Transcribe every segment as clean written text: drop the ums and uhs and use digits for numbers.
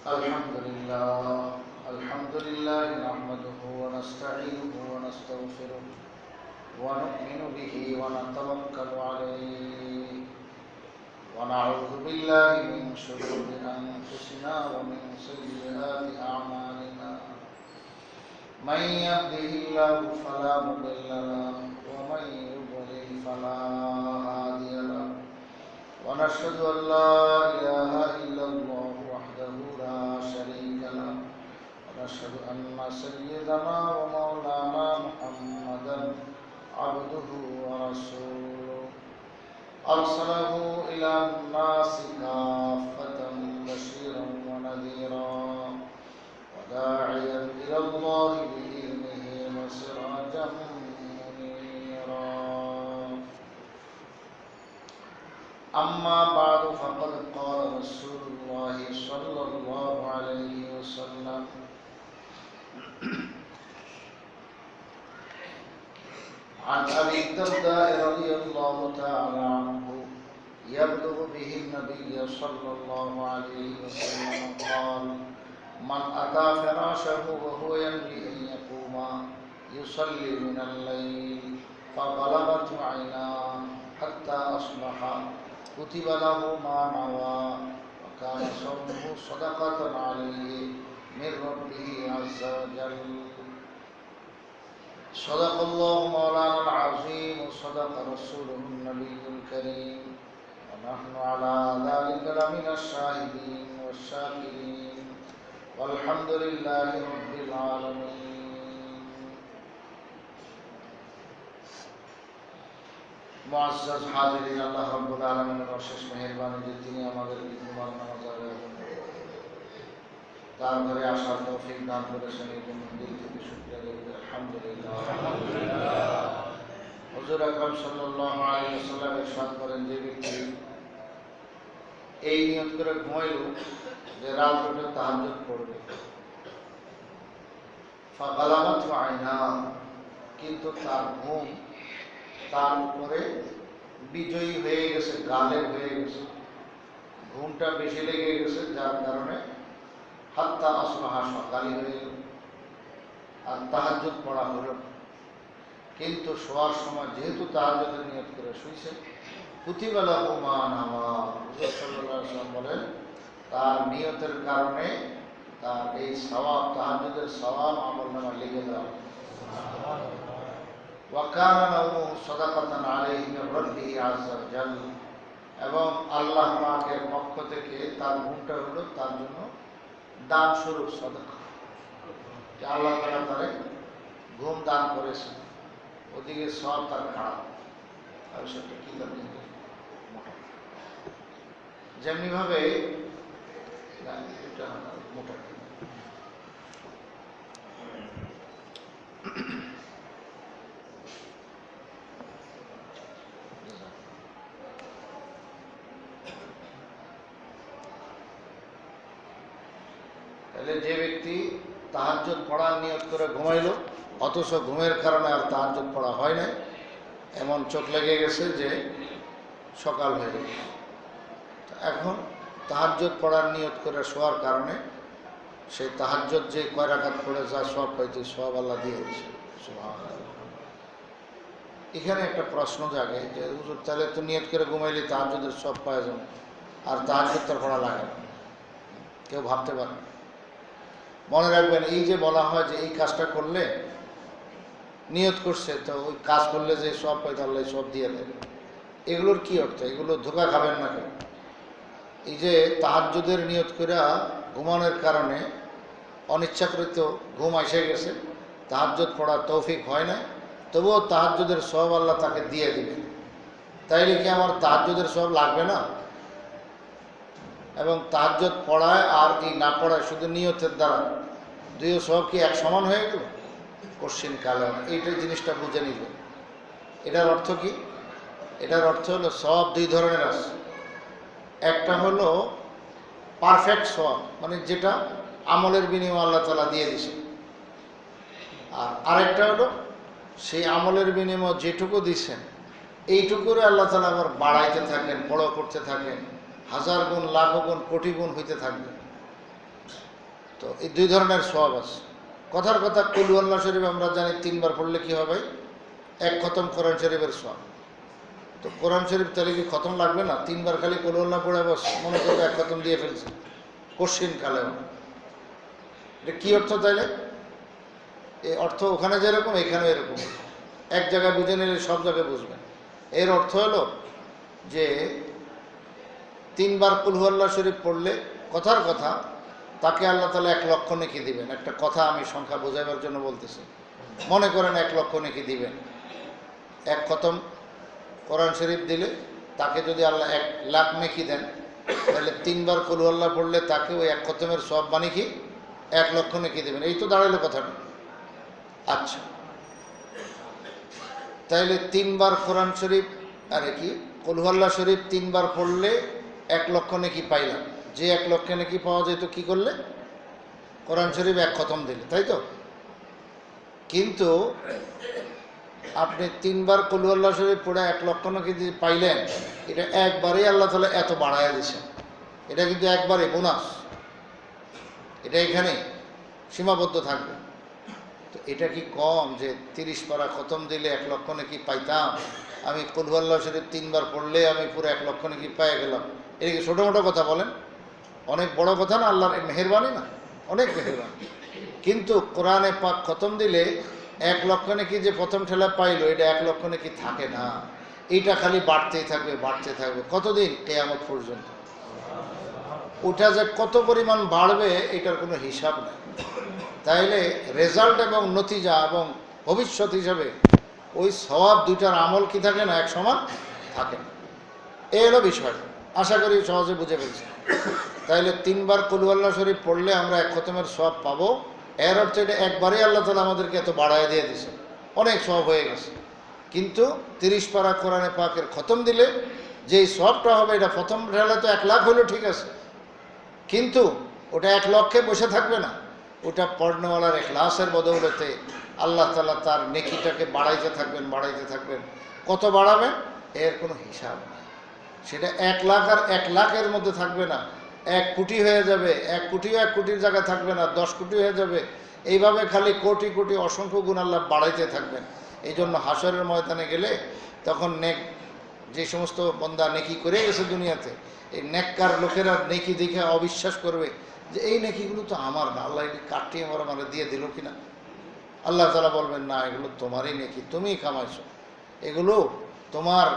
الحمد لله نحمده ونستعينه ونستغفره ونؤمن به ونتوكل عليه ونعوذ بالله من شرور أنفسنا ومن سيئات أعمالنا من يهده الله فلا مضل له ومن يضلل فلا هادي له ونشهد أن لا إله إلا الله وحده لا شريك له ونشهد أن سيدنا ومولانا محمدا عبده ورسوله أرسله إلى الناس كافة بشيرا ونذيرا وداعيا إلى الله بإذنه وسراجا منيرا أما بعد فقد قال رسول الله صلى الله عليه وسلم عن أبي الدرداء رضي الله تعالى عنه يبلغ به النبي صلى الله عليه وسلم قال من أتى فراشه وهو ينوي أن يقوم يصلي من الليل فغلبته عيناه حتى أصبح كتب له ما نوى وكان صومه صدقة عليه من ربه عز وجل صدق الله مولانا العظيم وصدق رسوله النبي الكريم ونحن على ذلك لمن الشاهدين والشاكرين والحمد لله رب العالمين মুআজ্জাজ হাজিরিন, আল্লাহ রাব্বুল আলামিনের অশেষ মেহেরবানি যে তিনি আমাদের জুমার নামাজ আদায় করতে তার ঘরে আসার তৌফিক দান করেছেন। এই জন্য দিল থেকে শুকরিয়া করি, আলহামদুলিল্লাহ। হুজুর আকরাম সাল্লাল্লাহু আলাইহি ওয়াসাল্লাম ইরশাদ করেন, যে ব্যক্তি এই নিয়ত করে ঘুমাইল যে রাত উঠে তাহাজ্জুদ পড়বে, ফাগালাবাতু আইনা, কিন্তু তার ঘুম তার উপরে বিজয়ী হয়ে গেছে, গালেব হয়ে গেছে, ঘুমটা বেশি লেগে গেছে, যার কারণে হাত্তা আসবাহা, সকালই হয়ে গেল আর তাহাজ্জুদ পড়া হলো। কিন্তু শোয়ার সময় যেহেতু তাহাজ্জুদের নিয়ত করে শুইছে, কুতিবা লাহু মা নাওয়া, হুজুর সাল্লাল্লাহু আলাইহি ওয়াসাল্লাম বলেন তার নিয়তের কারণে তার এই সওয়াব, তাহাজ্জুদের সওয়াব আমলনামায় লিখে দেওয়া। ওয়াকানা নাওমুহু সাদাকাতান আলাইহি মির রাব্বিহি আযজা ওয়া জাল, এবং আল্লাহ পাকের পক্ষ থেকে তার ঘুমটা হলো তার জন্য দান স্বরূপ সাদাকা, যে আল্লাহ তাআলা তারে ঘুম দান করেছেন, ওদিকে সওয়াব তার খারাপ, আর সেটা কি জানি মোটা, যেমনি ভাবে এটা মোটা তাহলে যে ব্যক্তি তাহাজ্জুদ পড়ার নিয়ত করে ঘুমাইল, অথচ ঘুমের কারণে আর তাহাজ্জুদ পড়া হয় নাই, এমন চোখ লেগে গেছে যে সকাল হয়ে গেল। এখন তাহাজ্জুদ পড়ার নিয়ত করে শোয়ার কারণে সেই তাহাজ্জুদ যে কয় রাকাত পড়ে যা সওয়াব পাইতে, সওয়াব আল্লাহ দিয়ে দিয়েছে। সুবহানাল্লাহ। এখানে একটা প্রশ্ন জাগে যে হুজুর তাহলে তো নিয়ত করে ঘুমাইলে তাহাজ্জুদের সওয়াব পাওয়া যাবে, আর তাহাজ্জুদ তার পড়া লাগে না, কেউ ভাবতে পারে। মনে রাখবেন, এই যে বলা হয় যে এই কাজটা করলে নিয়ত করছে, তো ওই কাজ করলে যে সব পাইতে আল্লাহ সব দিয়ে দেবে, এগুলোর কি অর্থ? এগুলো ধোঁকা খাবেন না কেন? এই যে তাহাজ্জুদের নিয়ত করে ঘুমানোর কারণে অনিচ্ছাকৃত ঘুম এসে গেছে, তাহাজ্জুদ পড়ার তৌফিক হয় না, তবুও তাহাজ্জুদের সওয়াব আল্লাহ তাকে দিয়ে দিবে, তাইলে কি আমার তাহাজ্জুদের সওয়াব লাগবে না? এবং তাহাজ্জুদ পড়ায় আর কি না পড়ায় শুধু নিয়তের দ্বারা দুই সওয়াব কি এক সমান হয়ে গেল? কোশ্চিন কালে এইটা জিনিসটা বুঝে নিবেন। এটার অর্থ কি? এটার অর্থ হলো সওয়াব দুই ধরনের আছে। একটা হলো পারফেক্ট সওয়াব, মানে যেটা আমলের বিনিময়ে আল্লাহ তাআলা দিয়ে দিয়েছে, আর আরেকটা হলো সেই আমলের বিনিময়ে যেটুকু দিয়েছেন এইটুকুরে আল্লাহ তাআলা আবার বাড়াইতে থাকেন, বড় করতে থাকেন, হাজার গুণ, লাখ গুণ, কোটি গুণ হইতে থাকবে। তো এই দুই ধরনের সওয়াব আছে। কথার কথা কুল আল্লাহ শরীফ আমরা জানি 3 বার পড়লে কি হবে? 1 খতম কোরআন শরীফের সওয়াব। তো কোরআন শরীফ তাহলে কি খতম লাগবে না? 3 বার খালি কুল আল্লাহ পড়ে বস মনে করবে 1 খতম দিয়ে ফেলছে কোশ্চিন কালেও। এটা কি অর্থ তাইলে? এই অর্থ ওখানে যেরকম এখানেও এরকম, এক জায়গায় বুঝে নিলে সব জায়গায় বুঝবেন। এর অর্থ হলো যে 3 বার কুল আল্লাহ শরীফ পড়লে কথার কথা তাকে আল্লাহ তাআলা 1 লক্ষ নেকি দিবেন। একটা কথা আমি সংখ্যা বোঝাবার জন্য বলতেছি। মনে করেন 1 লক্ষ নেকি দিবেন। 1 খতম কোরআন শরীফ দিলে তাকে যদি আল্লাহ 1 লাখ নেকি দেন, তাহলে 3 বার কুল আল্লাহ পড়লে তাকে ওই 1 খতমের সওয়াব বানিয়ে কি 1 লক্ষ নেকি দেবেন। এই তো দাঁড়াইলো কথাটা। আচ্ছা, তাইলে 3 বার কোরআন শরীফ আরে কি কুল আল্লাহ শরীফ 3 বার পড়লে 1 লক্ষ নেকি পাইলাম। যে 1 লক্ষ নেকি পাওয়া যেত কি করলে? কোরআন শরীফ 1 খতম দিলে, তাই তো? কিন্তু আপনি 3 বার কুল আল্লাহ শরীফ পড়ে 1 লক্ষ নাকি পাইলেন, এটা একবারেই আল্লাহ তাআলা এত বাড়ায়া দিয়েছেন। এটা কিন্তু একবারে বোনাস, এটা এখানে সীমাবদ্ধ থাকবে। তো এটা কি কম যে 30 পারা খতম দিলে 1 লক্ষ নাকি পাইতাম? আমি কুল আল্লাহ শরীফ 3 বার পড়লে আমি পুরো 1 লক্ষ নাকি পেয়ে গেলাম। এটা কি ছোটো মোটো কথা বলেন? অনেক বড় কথা না? আল্লাহর মেহেরবানি না? অনেক মেহেরবানি। কিন্তু কোরআনে পাক খতম দিলে 1 লক্ষ নাকি যে প্রথম ঠেলা পাইলো, এটা 1 লক্ষ নাকি থাকে না। এইটা খালি বাড়তেই থাকবে, বাড়তে থাকবে। কতদিন? কিয়ামত পর্যন্ত। ওটা যে কত পরিমাণ বাড়বে এটার কোনো হিসাব নেই। তাইলে রেজাল্ট এবং নতিজা এবং ভবিষ্যৎ হিসাবে ওই সওয়াব দুইটার আমল কি থাকে না? এক সমান থাকে না। এই হলো বিষয়। আশা করি সহজে বুঝে ফেলছি। তাইলে 3 বার কুল আল্লাহ শরীফ পড়লে আমরা 1 খতমের সওয়াব পাবো। এর অর্থ এটা একবারেই আল্লাহ তাআলা আমাদেরকে এত বাড়ায় দিয়ে দিয়েছে, অনেক সওয়াব হয়ে গেছে। কিন্তু 30 পারা কোরআনে পাকের খতম দিলে যেই সওয়াবটা হবে, এটা প্রথম ঢেলে তো 1 লাখ হলো, ঠিক আছে, কিন্তু ওটা 1 লক্ষে বসে থাকবে না। ওটা পড়নেওয়ালার ইখলাসের বদৌলতে আল্লাহ তাআলা তার নেকিটাকে বাড়াইতে থাকবেন, বাড়াইতে থাকবেন। কত বাড়াবেন এর কোনো হিসাব নেই। সেটা 1 লাখ আর 1 লাখের মধ্যে থাকবে না, 1 কোটি হয়ে যাবে। 1 কোটিও 1 কোটির জায়গায় থাকবে না, 10 কোটি হয়ে যাবে। এইভাবে খালি কোটি কোটি অসংখ্য গুণ আল্লাহ বাড়াইতে থাকবেন। এই জন্য হাসরের ময়দানে গেলে তখন নেক যে সমস্ত বন্দা নেকি করে গেছে দুনিয়াতে, এই নেককার লোকেরা নেকি দেখে অবিশ্বাস করবে যে এই নেকিগুলো তো আমার না, আল্লাহ এটি কাটিয়ে মানে দিয়ে দিল কিনা। আল্লাহ তাআলা বলবেন, না, এগুলো তোমারই নেকি, তুমিই কামাইছো। এগুলো তোমার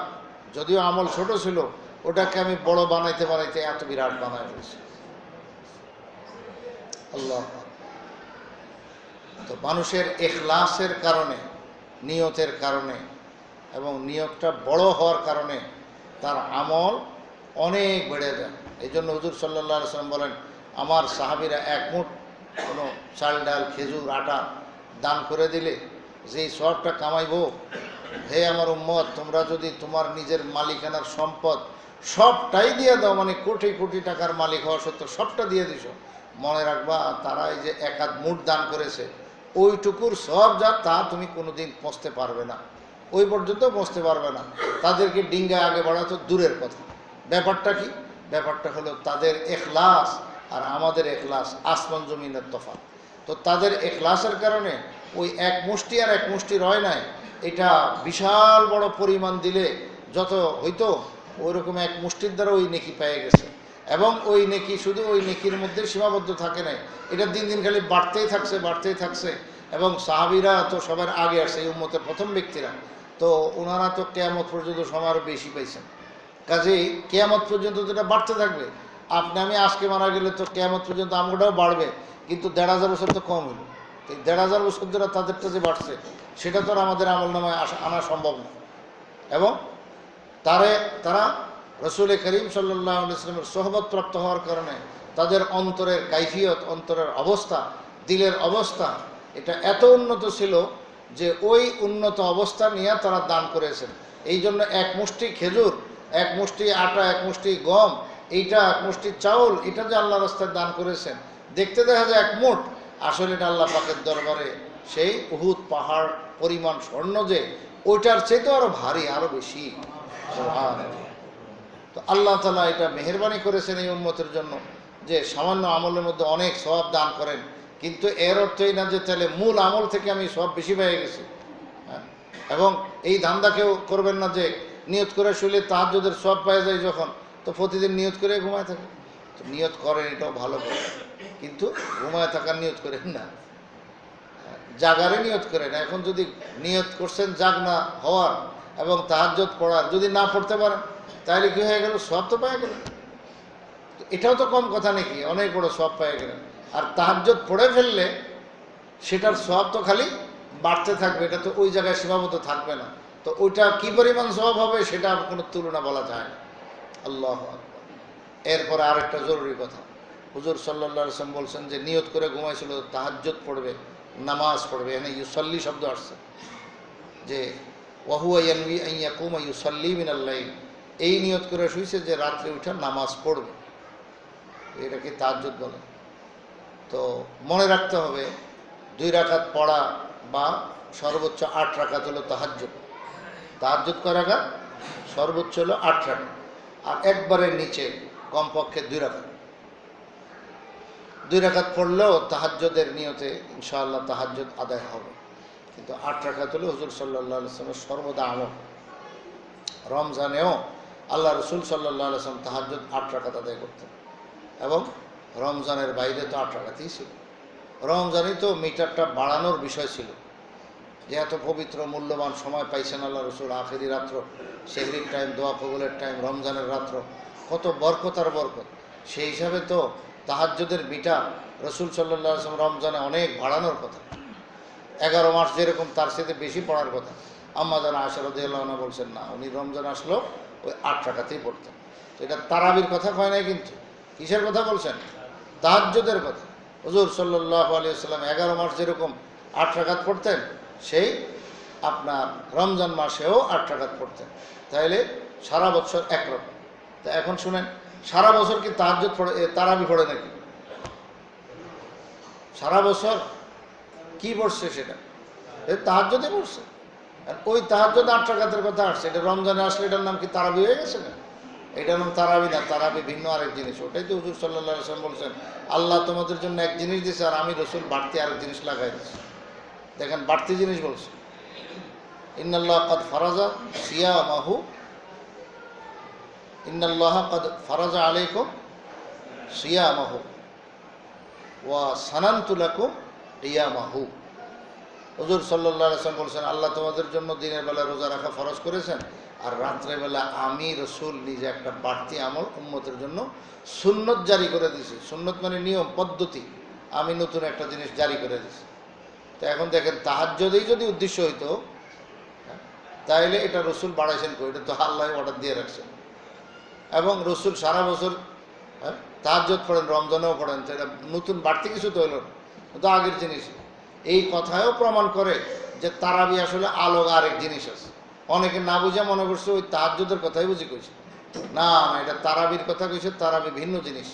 যদিও আমল ছোট ছিল, ওটাকে আমি বড় বানাইতে বানাইতে এত বিরাট বানাই ফেলেছি। আল্লাহ। তো মানুষের ইখলাসের কারণে, নিয়তের কারণে এবং নিয়তটা বড় হওয়ার কারণে তার আমল অনেক বেড়ে যায়। এই জন্য হুজুর সাল্লাল্লাহু আলাইহি ওয়াসাল্লাম বলেন, আমার সাহাবীরা 1 মুঠ কোনো চাল ডাল খেজুর আটা দান করে দিলে যেই সওয়াবটা কামাইবো, হে আমার উম্মত, তোমরা যদি তোমার নিজের মালিকানার সম্পদ সবটাই দিয়ে দাও, মানে কোটি কোটি টাকার মালিক হওয়া সত্ত্বেও সবটা দিয়ে দিছো, মনে রাখবা তারা এই যে 1 মুঠ দান করেছে, ওইটুকুর সওয়াব যা তা তুমি কোনোদিন পৌঁছতে পারবে না, ওই পর্যন্ত পৌঁছতে পারবে না। তাদেরকে ডিঙ্গায় আগে বাড়া তো দূরের কথা। ব্যাপারটা কি? ব্যাপারটা হলো তাদের ইখলাস আর আমাদের ইখলাস আসমান জমিনের তফাৎ। তো তাদের ইখলাসের কারণে ওই 1 মুষ্টি আর 1 মুষ্টি রয় নাই, এটা বিশাল বড় পরিমাণ দিলে যত হইতো ওইরকম 1 মুষ্টির দ্বারা ওই নেকি পেয়ে গেছে। এবং ওই নেকি শুধু ওই নেকির মধ্যে সীমাবদ্ধ থাকে নাই, এটা দিন দিন খালি বাড়তেই থাকছে, বাড়তেই থাকছে। এবং সাহাবীরা তো সবার আগে আসছে, এই উম্মতের প্রথম ব্যক্তিরা, তো ওনারা তো কিয়ামত পর্যন্ত সময় আরও বেশি পাইছেন। কাজেই কিয়ামত পর্যন্ত যেটা বাড়তে থাকবে, আপনি আমি আজকে মারা গেলে তো কিয়ামত পর্যন্ত আমরাও বাড়বে, কিন্তু 1,500 বছর তো কম হলো। এই 1,500 বছর ধরে তাদেরটা যে বাড়ছে, সেটা তো আর আমাদের আমল নামায় আনা সম্ভব না। এবং তারা রসুল করিম সাল্লাল্লাহু আলাইহি ওয়াসাল্লামের সোহবত প্রাপ্ত হওয়ার কারণে তাদের অন্তরের কাইফিয়ত, অন্তরের অবস্থা, দিলের অবস্থা এটা এত উন্নত ছিল যে ওই উন্নত অবস্থা নিয়ে তারা দান করেছেন। এই জন্য 1 মুষ্টি খেজুর, 1 মুষ্টি আটা, 1 মুষ্টি গম, এইটা 1 মুষ্টি চাউল, এটা যে আল্লাহ রাস্তায় দান করেছেন, দেখতে দেখা যায় 1 মুঠ, আসলে এটা আল্লাহ পাকের দরবারে সেই উহুদ পাহাড় পরিমাণ স্বর্ণ, যে ওইটার চেয়ে তো আরো ভারী, আরো বেশি। সুবহানাল্লাহ। তো আল্লাহ তাআলা এটা মেহেরবানি করেছেন এই উম্মতের জন্য যে সামান্য আমলের মধ্যে অনেক সওয়াব দান করেন, কিন্তু এর অর্থই না যে তাহলে মূল আমল থেকে আমি সওয়াব বেশি পেয়ে গেছি। হ্যাঁ, এবং এই ধান্দাকেও করবেন না যে নিয়ত করে শুলে তাহাজ্জুদের সওয়াব পাওয়া যায় যখন, তো প্রতিদিন নিয়ত করে ঘুমায় থাকে। তো নিয়ত করেন, এটাও ভালো করে, কিন্তু ঘুমায় থাকার নিয়ত করেন না, জাগারে নিয়ত করেন। এখন যদি নিয়ত করছেন জাগ না হওয়ার এবং তাহাজ্জুদ পড়ার, যদি না পড়তে পারেন তাহলে কি হয়ে গেল? সওয়াব তো পেয়ে গেলেন। এটাও তো কম কথা নাকি? অনেক বড় সওয়াব পেয়ে গেলেন। আর তাহাজ্জুদ পড়ে ফেললে সেটার সওয়াব তো খালি বাড়তে থাকবে, এটা তো ওই জায়গায় সীমাবদ্ধ থাকবে না। তো ওইটা কি পরিমাণ সওয়াব হবে সেটা কোনো তুলনা বলা যায় না। আল্লাহু আকবার। এরপরে আরেকটা জরুরি কথা, হুজুর সাল্লাল্লাহু আলাইহি ওয়াসাল্লাম বলছেন যে নিয়ত করে ঘুমাইছিল তাহাজ্জুদ পড়বে, নামাজ পড়বে। এখানে ইউসাল্লি শব্দ আসছে, যে ওয়াহুয়া ইয়ানবি আন ইয়াকুমা ইউসাল্লি মিনাল লাইল, এই নিয়ত করে শুইছে যে রাত্রে উঠে নামাজ পড়বে, এটাকে তাহাজ্জুদ বলে। তো মনে রাখতে হবে 2 রাকাত পড়া বা সর্বোচ্চ 8 রাকাত হলো তাহাজ্জুদ। তাহাজ্জুদ কয় রাকাত? সর্বোচ্চ হলো 8 রাকাত, আর একবারের নিচে কমপক্ষে 2 রাকাত। 2 রাকাত পড়লেও তাহাজ্জুদের নিয়তে ইনশাআল্লাহ তাহাজ্জুদ আদায় হবে, কিন্তু 8 রাকাত হলো হুজুর সাল্লাল্লাহু আলাইহি ওয়াসাল্লামের সর্বদা আমল। রমজানেও আল্লাহ রসুল সাল্লাল্লাহু আলাইহি ওয়াসাল্লাম তাহাজ্জুদ 8 রাকাত আদায় করতেন, এবং রমজানের বাইরে তো 8 রাকাতই ছিল। রমজানই তো মিটারটা বাড়ানোর বিষয় ছিল, যে এত পবিত্র মূল্যবান সময় পাইছেন আল্লাহ রসুল, আখেরি রাত্র, সেহরির টাইম, দোয়া কবুলের টাইম, রমজানের রাত্র, কত বরকত আর বরকত। সেই হিসাবে তো তাহাজ্জুদের মিটার রসুল সাল্লাল্লাহু আলাইহি ওয়াসাল্লাম রমজানে অনেক বাড়ানোর কথা। 11 মাস যেরকম তার সাথে বেশি পড়ার কথা। আম্মা জান আয়েশা রাদিয়াল্লাহু আনহা বলছেন না, উনি রমজান আসলো ওই 8 রাকাতেই পড়তেন। তো এটা তারাবির কথা কয় নাই, কিন্তু কিসের কথা বলছেন? তাহাজ্জুদের কথা। হুজুর সাল্লাল্লাহু আলাইহি ওয়াসাল্লাম 11 মাস যেরকম 8 রাকাত পড়তেন, সেই আপনার রমজান মাসেও 8 রাকাত পড়তেন। তাইলে সারা বছর একরকম। তা এখন শুনেন, সারা বছর কি তাহাজ্জুদ পড়ে, তারাবি পড়ে নাকি? সারা বছর কি পড়ছে? সেটা তাহাজ্জুদে পড়ছে। আর ওই তাহাজ্জুদ 8 রাকাতের কথা আসছে, এটা রমজানে আসলে এটার নাম কি তারাবি হয়ে গেছে না? এটার নাম তারাবি না, তারাবি ভিন্ন আরেক জিনিস। ওটাই তো হুজুর সাল্লাল্লাহু আলাইহি ওয়াসাল্লাম বলছেন, আল্লাহ তোমাদের জন্য এক জিনিস দিয়েছে আর আমি রসুল বাড়তি আরেক জিনিস লাগাই দিচ্ছি। দেখেন, বাড়তি জিনিস বলছে, ইন্নাল্লাহ কাদ ফারাজা সিয়ামাহু, ইন্নাল্লাহ কাদ ফারাজা আলাইকুম সিয়ামাহু ওয়া সানানতু লাকুম কিয়ামাহু। হুজুর সাল্লাল্লাহু আলাইহি ওয়াসাল্লাম বলছেন, আল্লাহ তোমাদের জন্য দিনের বেলা রোজা রাখা ফরজ করেছেন, আর রাত্রেবেলা আমি রসুল নিজে একটা বাড়তি আমল উম্মতের জন্য সুন্নত জারি করে দিয়েছি। সুন্নত মানে নিয়ম পদ্ধতি, আমি নতুন একটা জিনিস জারি করে দিয়েছি। তো এখন দেখেন, তাহাজ্জুদেই যদি উদ্দেশ্য হইতো তাইলে এটা রসুল বাড়াইছেন কই? এটা তো আল্লাহ অর্ডার দিয়ে রাখছেন। এবং রসুল সারা বছর তাহাজ্জুদ পড়েন, রমজানেও পড়েন, তো এটা নতুন বাড়তি কিছু তো হইল না, তো আগের জিনিস। এই কথায়ও প্রমাণ করে যে তারাবি আসলে আলোক আরেক জিনিস আছে। অনেকে না বুঝে মনে করছে ওই তাহাজ্জুদের কথাই বুঝি কইছে, না না, এটা তারাবির কথা কইছে, তারাবি ভিন্ন জিনিস।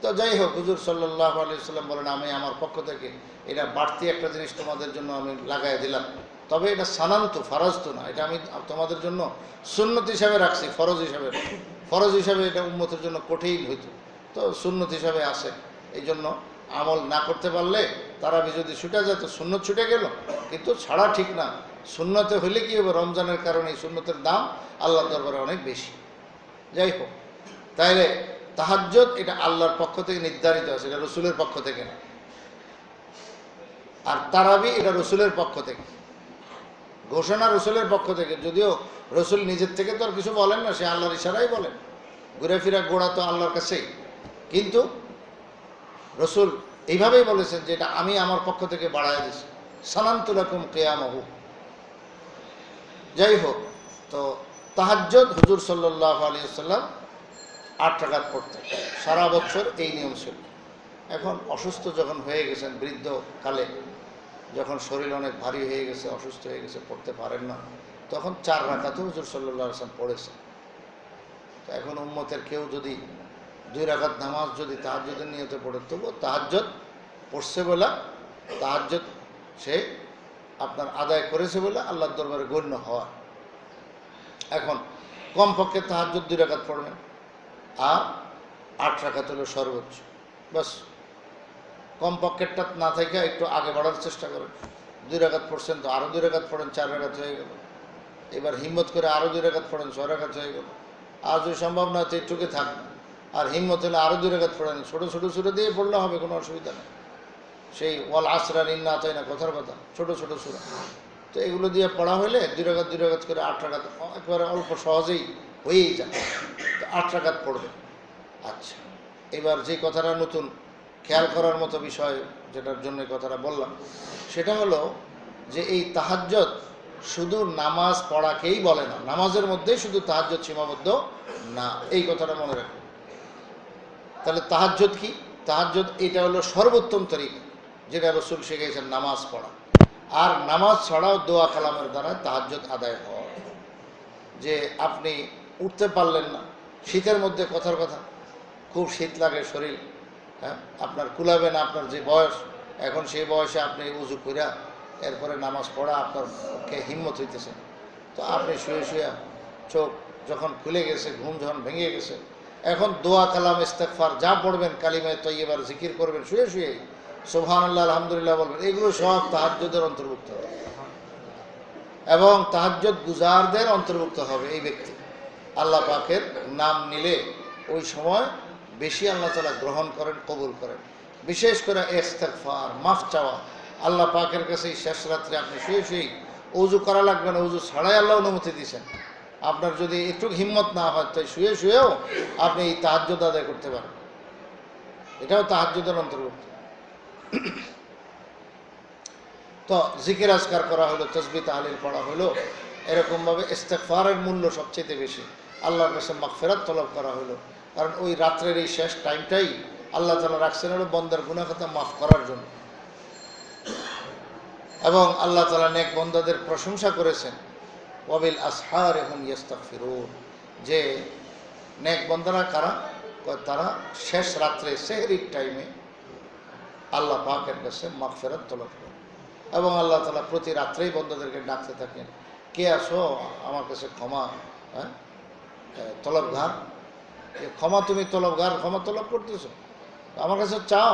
তো যাই হোক, হুজুর সাল্লাল্লাহু আলাইহি ওয়াসাল্লাম বলেন, আমি আমার পক্ষ থেকে এটা বাড়তি একটা জিনিস তোমাদের জন্য আমি লাগাই দিলাম, তবে এটা সানান্তু ফরজ না, এটা আমি তোমাদের জন্য সুন্নত হিসাবে রাখছি, ফরজ হিসাবে। ফরজ হিসাবে এটা উম্মতের জন্য কঠিন হইতো, তো সুন্নত হিসাবে আসে। এই জন্য আমল না করতে পারলে তারাবি যদি ছুটে যায় তো সুন্নত ছুটে গেল, কিন্তু ছাড়া ঠিক না। সুন্নতে হইলে কি হবে? রমজানের কারণে এই সুন্নতের দাম আল্লাহর দরবারে অনেক বেশি। যাই হোক, তাইলে তাহাজ্জুদ এটা আল্লাহর পক্ষ থেকে নির্ধারিত আছে, এটা রসুলের পক্ষ থেকে না। আর তারাবি এটা রসুলের পক্ষ থেকে, ঘোষণা রসুলের পক্ষ থেকে। যদিও রসুল নিজের থেকে তো আর কিছু বলেন না, সে আল্লাহর ইশারাই বলেন, ঘুরে ফিরা গোড়া তো আল্লাহর কাছেই। কিন্তু রসুল এইভাবেই বলেছেন যে এটা আমি আমার পক্ষ থেকে বাড়াই দিছি, সানানতু লাকুম কিয়ামাহু। যাই হোক, তো তাহাজ্জুদ হুজুর সাল্লাল্লাহু আলাইহি ওয়াসাল্লাম 8 রাকাত পড়তেন, সারা বছর এই নিয়ম ছিল। এখন অসুস্থ যখন হয়ে গেছেন, বৃদ্ধ কালে যখন শরীর অনেক ভারী হয়ে গেছে, অসুস্থ হয়ে গেছে, পড়তে পারেন না, তখন 4 রাকাতও হুজুর সাল্লাল্লাহু আলাইহি ওয়াসাল্লাম পড়েছেন। তো এখন উম্মতের কেউ যদি 2 রাকাত নামাজ যদি তাহাজ্জুদের নিয়তে পড়ে, তবুও তাহাজ্জুদ পড়ছে বলে, তাহাজ্জুদ সে আপনার আদায় করেছে বলে আল্লাহর দরবারে গণ্য হওয়া। এখন কমপক্ষে তাহাজ্জুদ 2 রাকাত পড়বেন, আর 8 রাকাত হলো সর্বোচ্চ। বাস কম পকেটটা না থেকে একটু আগে বাড়ার চেষ্টা করেন। 2 রাকাত পড়ছেন তো আরও 2 রাকাত পড়েন, 4 রাকাত হয়ে গেল। এবার হিম্মত করে আরও 2 রাকাত পড়েন, 6 রাকাত হয়ে গেল। আর যদি সম্ভব না হচ্ছে একটুকে থাক, আর হিম্মত হলে আরও 2 রাকাত পড়েন। ছোটো ছোটো সুরে দিয়ে পড়লে হবে, কোনো অসুবিধা নেই। সেই ওয়াল আসরা নিন্না তাই না, কথার কথা, ছোটো ছোটো সুরা। তো এগুলো দিয়ে পড়া হলে 2 রাকাত 2 রাকাত করে 8 রাকাত একেবারে অল্প সহজেই হয়েই যায়। তো 8 রাকাত পড়বে। আচ্ছা, এবার যে কথাটা নতুন খেয়াল করার মতো বিষয়, যেটার জন্য কথাটা বললাম, সেটা হলো যে এই তাহাজ্জুদ শুধু নামাজ পড়াকেই বলে না, নামাজের মধ্যেই শুধু তাহাজ্জুদ সীমাবদ্ধ না, এই কথাটা মনে রাখুন। তাহলে তাহাজ্জুদ কি? তাহাজ্জুদ এটা হলো সর্বোত্তম তরিকা, যেটা রাসূল শিখিয়েছেন, নামাজ পড়া। আর নামাজ ছাড়াও দোয়া কালামের দ্বারা তাহাজ্জুদ আদায় হয়। যে আপনি উঠতে পারলেন না, শীতের মধ্যে কথার কথা, খুব শীত লাগে শরীর, হ্যাঁ, আপনার কুলাবে না, আপনার যে বয়স, এখন সেই বয়সে আপনি উজু কইরা এরপরে নামাজ পড়া আপনার পক্ষে হিম্মত হইতেছে। তো আপনি শুয়ে শুয়ে চোখ যখন খুলে গেছে, ঘুম যখন ভেঙে গেছে, এখন দোয়া কালাম ইস্তেগফার যা পড়বেন, কালিমায়ে তয়্যিবার জিকির করবেন, শুয়ে শুয়ে সুবহানাল্লাহ আলহামদুলিল্লাহ বলবেন, এগুলো সব তাহাজ্জুদের অন্তর্ভুক্ত হবে এবং তাহাজ্জুদ গুজারদের অন্তর্ভুক্ত হবে এই ব্যক্তি। আল্লাহ পাকের নাম নিলে ওই সময় বেশি আল্লাহ তাআলা গ্রহণ করেন, কবুল করেন। বিশেষ করে ইস্তেগফার, মাফ চাওয়া আল্লাহ পাকের কাছে। শেষ রাত্রে আপনি শুয়ে শুয়েই, উজু করা লাগবে না, উজু ছাড়াই আল্লাহ অনুমতি দিয়েছেন। আপনার যদি একটু হিম্মত না হয়, তাই শুয়ে শুয়েও আপনি এই তাহাজ্জুদ আদায় করতে পারেন, এটাও তাহাজ্জুদের অন্তর্ভুক্ত। তো জিকির আজকার করা হলো, তাসবিহ তাহলিল পড়া হলো, এরকমভাবে ইস্তেগফারের মূল্য সবচেয়ে বেশি। আল্লাহর কাছে মাগফিরাত তলব করা হলো, কারণ ওই রাত্রের এই শেষ টাইমটাই আল্লাহ তাআলা রাখছেন হলো বন্দার গুনাহ খাতা মাফ করার জন্য। এবং আল্লাহ তাআলা নেক বন্দাদের প্রশংসা করেছেন, ওয়াবিল আসহারি হুম ইস্তাগফিরুন, যে নেক বন্দারা কারা? তারা শেষ রাত্রে সেহরির টাইমে আল্লাহ পাকের কাছে মাগফিরাত তলব করে। এবং আল্লাহ তাআলা প্রতি রাত্রেই বন্দাদেরকে ডাকতে থাকেন, কে আসো আমার কাছে ক্ষমা, হ্যাঁ, তলবগার, ক্ষমা, তুমি তলবগার, ক্ষমা তলব করতেছো, আমার কাছে চাও,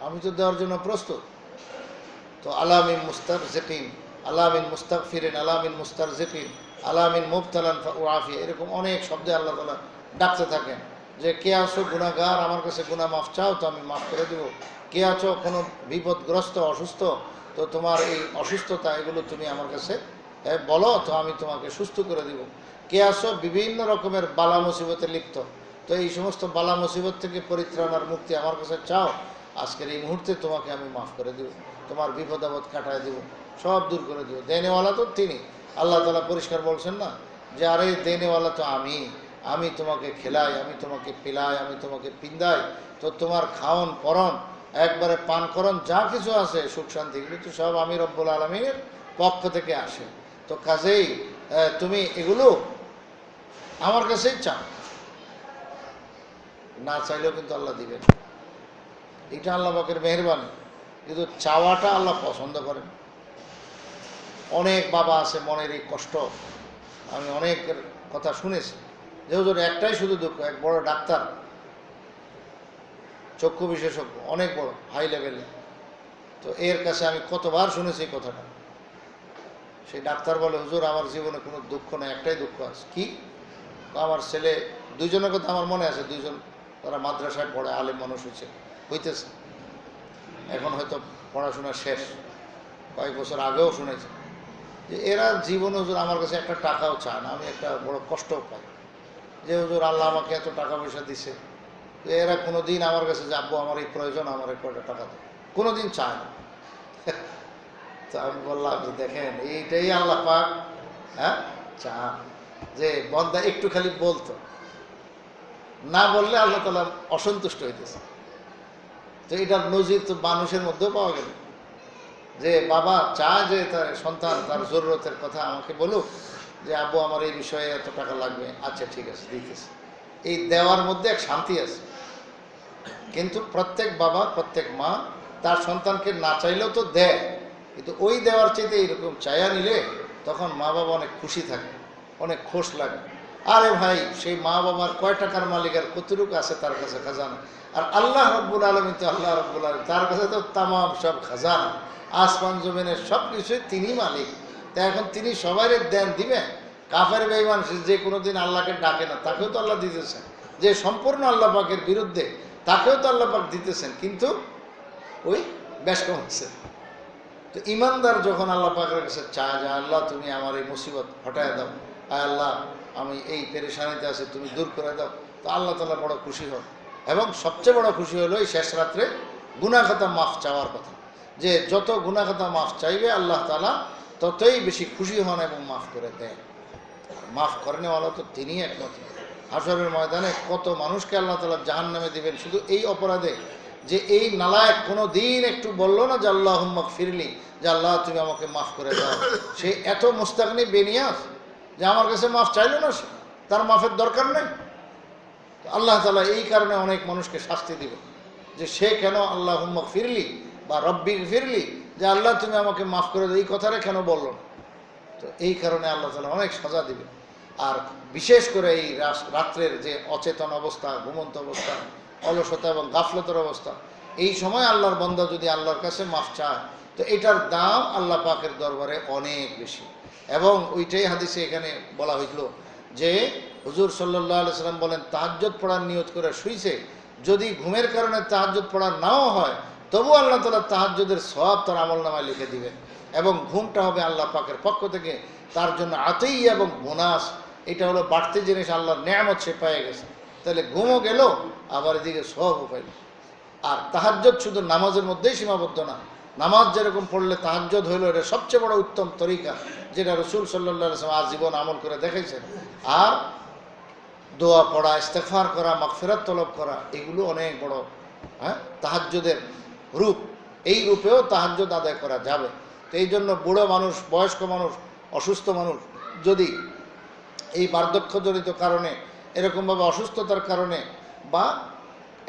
আমি তো দেওয়ার জন্য প্রস্তুত। তো আলামিন মুস্তারজিকিন, আলামিন মুস্তাগফিরিন, আলামিন মুস্তারজিকিন, আলামিন মুবতালান ফাউআফি, এরকম অনেক শব্দে আল্লাহ তাআলা ডাকতে থাকেন যে কে আছো গুনাহগার, আমার কাছে গুনাহ মাফ চাও তো আমি মাফ করে দেব। কে আছো কোনো বিপদগ্রস্ত, অসুস্থ, তো তোমার এই অসুস্থতা এগুলো তুমি আমার কাছে বলো, তো আমি তোমাকে সুস্থ করে দিব। কে আছো বিভিন্ন রকমের বালা মুসিবতে লিপ্ত, তো এই সমস্ত বালা মুসিবত থেকে পরিত্রাণ আর মুক্তি আমার কাছে চাও, আজকের এই মুহূর্তে তোমাকে আমি মাফ করে দেব, তোমার বিপদ আপদ কাটায় দেব, সব দূর করে দেব। দেনেওয়ালা তো তিনি, আল্লাহ তাআলা পরিষ্কার বলছেন না যে আরে দেনেওয়ালা তো আমি তোমাকে খেলাই, আমি তোমাকে পিলাই, আমি তোমাকে পিন্দাই, তো তোমার খাওন পরন একবারে পান করন যা কিছু আছে সুখ শান্তি, এগুলো তো সব আমি রব্বুল আলামিনের পক্ষ থেকে আসে। তো কাজেই তুমি এগুলো আমার কাছেই চাও, না চাইলেও কিন্তু আল্লাহ দিবেন, এটা আল্লাহ পাকের মেহেরবানি। কিন্তু চাওয়াটা আল্লাহ পছন্দ করেন। অনেক বাবা আছে মনের এই কষ্ট, আমি অনেকের কথা শুনেছি যে হুজুর একটাই শুধু দুঃখ, এক বড় ডাক্তার, চক্ষু বিশেষজ্ঞ, অনেক বড় হাই লেভেলে, তো এর কাছে আমি কতবার শুনেছি এই কথাটা। সেই ডাক্তার বলে, হুজুর আমার জীবনে কোনো দুঃখ নেই, একটাই দুঃখ আছে। কি? আমার ছেলে দুইজনের কথা আমার মনে আছে, দুইজন তারা মাদ্রাসায় পড়ে, আলেম মানুষ হইতেছে, এখন হয়তো পড়াশোনা শেষ, কয়েক বছর আগেও শুনেছি যে এরা জীবনে হুজুর আমার কাছে একটা টাকাও চায় না, আমি একটা বড় কষ্টও পাই যে হুজুর আল্লাহ আমাকে এত টাকা পয়সা দিছে, তো এরা কোনো দিন আমার কাছে যে আব্বু আমার এই প্রয়োজন, আমার এই কয়টা টাকা দেয়, কোনো দিন চায় না। তো আমি বললাম যে দেখেন এইটাই আল্লাহ পাক, হ্যাঁ, চান যে বন্দা একটু খালি বলতো, না বললে আল্লাহ তাআলা অসন্তুষ্ট হইতেছে। তো এটার নজির তো মানুষের মধ্যেও পাওয়া গেল যে বাবা চায় যে তার সন্তান তার জরুরতের কথা আমাকে বলুক, যে আব্বু আমার এই বিষয়ে এত টাকা লাগবে, আচ্ছা ঠিক আছে দিতেছে, এই দেওয়ার মধ্যে এক শান্তি আছে। কিন্তু প্রত্যেক বাবা, প্রত্যেক মা তার সন্তানকে না চাইলেও তো দেয়, কিন্তু ওই দেওয়ার চাইতে এইরকম চায়া নিলে তখন মা বাবা অনেক খুশি থাকে, অনেক খুশ লাগে। আরে ভাই, সেই মা বাবার কয় টাকার মালিক আর কতটুকু আছে তার কাছে খাজানা, আর আল্লাহ রব্বুল আলামিন তো আল্লাহ রব্বুল আলামিন, তার কাছে তো তামাম সব খাজানা, আসমান জমিনের সব কিছুই তিনি মালিক। তা এখন তিনি সবাই দেন দিবে? কাফের বেঈমান যে কোনোদিন আল্লাহকে ডাকে না তাকেও তো আল্লাহ দিতেছেন, যে সম্পূর্ণ আল্লাহ পাকের বিরুদ্ধে তাকেও তো আল্লাহ পাক দিতেছেন, কিন্তু ওই বেশ কম হচ্ছে। তো ইমানদার যখন আল্লাহ পাকের কাছে চায় যে আল্লাহ তুমি আমার এই মুসিবত হটায় দাও, আয় আল্লাহ আমি এই পেরেশানিতে আছি তুমি দূর করে দাও, তো আল্লাহ তাআলা বড় খুশি হন। এবং সবচেয়ে বড় খুশি হলো এই শেষ রাত্রে গুনাহ খাতা মাফ চাওয়ার কথা, যে যত গুনাহ খাতা মাফ চাইবে আল্লাহ তাআলা ততই বেশি খুশি হন এবং মাফ করে দেন। মাফ করেনেওয়ালা তো তিনি একমাত্র। হাশরের ময়দানে কত মানুষকে আল্লাহ তাআলা জাহান্নামে দিবেন শুধু এই অপরাধে, যে এই নালায়েক কোনো দিন একটু বললো না যে আল্লাহুম্মা গফিরলি, যে আল্লাহ তুমি আমাকে মাফ করে দাও। সে এত মুস্তাগনি বেনিয়াস যে আমার কাছে মাফ চাইলো না, সে তার মাফের দরকার নেই। আল্লাহ তাআলা এই কারণে অনেক মানুষকে শাস্তি দিবে, যে সে কেন আল্লাহুম্মা গফিরলি বা রব্বি গফিরলি, যে আল্লাহ তুমি আমাকে মাফ করে দাও, এই কথাটা কেন বললো না। তো এই কারণে আল্লাহ তাআলা অনেক সাজা দিবে। আর বিশেষ করে এই রাত্রের যে অচেতন অবস্থা, ঘুমন্ত অবস্থা, অলসতা এবং গাফলতের অবস্থা, এই সময় আল্লাহর বান্দা যদি আল্লাহর কাছে মাফ চায় তো এটার দাম আল্লাহ পাকের দরবারে অনেক বেশি। এবং ওইটাই হাদিসে এখানে বলা হইল যে হুজুর সাল্লাল্লাহু আলাইহি সাল্লাম বলেন, তাহাজ্জুদ পড়ার নিয়ত করে শুইছে, যদি ঘুমের কারণে তাহাজ্জুদ পড়া নাও হয় তবু আল্লাহ তাআলা তাহাজ্জুদের সওয়াব তার আমলনামায় লিখে দিবেন, এবং ঘুমটা হবে আল্লাহ পাকের পক্ষ থেকে তার জন্য আতিয়া এবং বোনাস। এটা হলো বাড়তি জিনিস, আল্লাহর নেয়ামত সে পেয়ে গেছে। তাহলে ঘুমও গেল, আবার এদিকে সওয়াবও পাইল। আর তাহাজ্জুদ শুধু নামাজের মধ্যেই সীমাবদ্ধ না, নামাজ যেরকম পড়লে তাহাজ্জুদ হইল, এটা সবচেয়ে বড় উত্তম তরিকা, যেটা রাসূল সাল্লাল্লাহু আলাইহি ওয়াসাল্লাম আজীবন আমল করে দেখাইছেন। আর দোয়া পড়া, ইস্তেগফার করা, মাগফিরাত তলব করা, এগুলো অনেক বড় তাহাজ্জুদের রূপ। এই রূপেও তাহাজ্জুদ আদায় করা যাবে। তো এই জন্য বুড়ো মানুষ, বয়স্ক মানুষ, অসুস্থ মানুষ যদি এই বার্ধক্যজনিত কারণে, এরকমভাবে অসুস্থতার কারণে, বা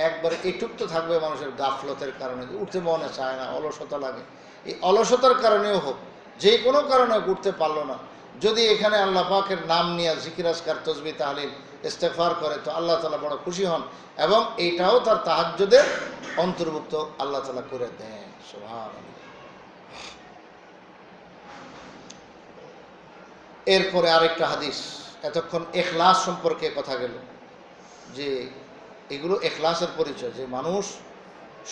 একবারে এটুক তো থাকবে মানুষের গাফলতের কারণে, উঠতে মনে চায় না, অলসতা লাগে, এই অলসতার কারণেও হোক, যে কোনো কারণে উঠতে পারলো না, যদি এখানে আল্লাহ পাকের নাম নিয়ে জিকির আজকার তসবিহ তাহলিল ইস্তেগফার করে তো আল্লাহ তাআলা বড় খুশি হন, এবং এইটাও তার তাহাজ্জুদের অন্তর্ভুক্ত আল্লাহ তাআলা করে দেন। সুবহানাল্লাহ। এরপরে আরেকটা হাদিস, এতক্ষণ ইখলাস সম্পর্কে কথা গেল, যে এগুলো ইখলাসের পরিচয়, যে মানুষ